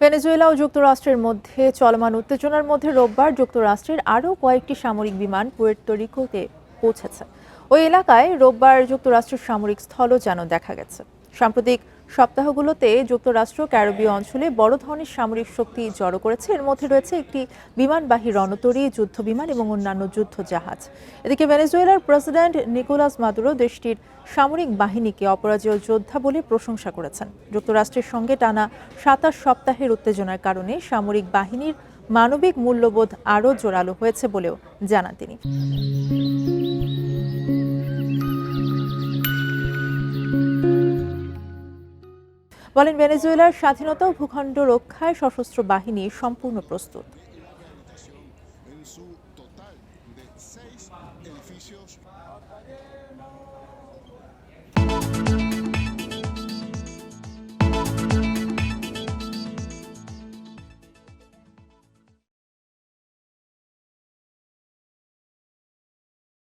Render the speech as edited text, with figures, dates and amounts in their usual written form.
Venezuela ও যুক্তরাষ্ট্রের মধ্যে চলমান উত্তেজনার মধ্যে রোববার যুক্তরাষ্ট্রের আরও কয়েকটি সামরিক বিমান পুয়ের্তো রিকোতে পৌঁছেছে। ওই এলাকায় রোববার যুক্তরাষ্ট্রের সামরিক স্থলযানও দেখা গেছে। সাম্প্রতিক সপ্তাহগুলোতে যুক্তরাষ্ট্র ক্যারিবীয় অঞ্চলে বড় ধরনের সামরিক শক্তি জড়ো করেছে। এর মধ্যে রয়েছে একটি বিমানবাহী রণতরী, যুদ্ধ বিমান এবং অন্যান্য যুদ্ধ জাহাজ। এদিকে ভেনেজুয়েলার প্রেসিডেন্ট নিকোলাস মাদুরো দেশটির সামরিক বাহিনীকে অপরাজেয় যোদ্ধা বলে প্রশংসা করেছেন। যুক্তরাষ্ট্রের সঙ্গে টানা ২৭ সপ্তাহের উত্তেজনার কারণে সামরিক বাহিনীর মানবিক মূল্যবোধ আরও জোরালো হয়েছে বলেও জানান তিনি। বলেন, ভেনেজুয়েলার স্বাধীনতা ও ভূখণ্ড রক্ষায় সশস্ত্র বাহিনী সম্পূর্ণ প্রস্তুত।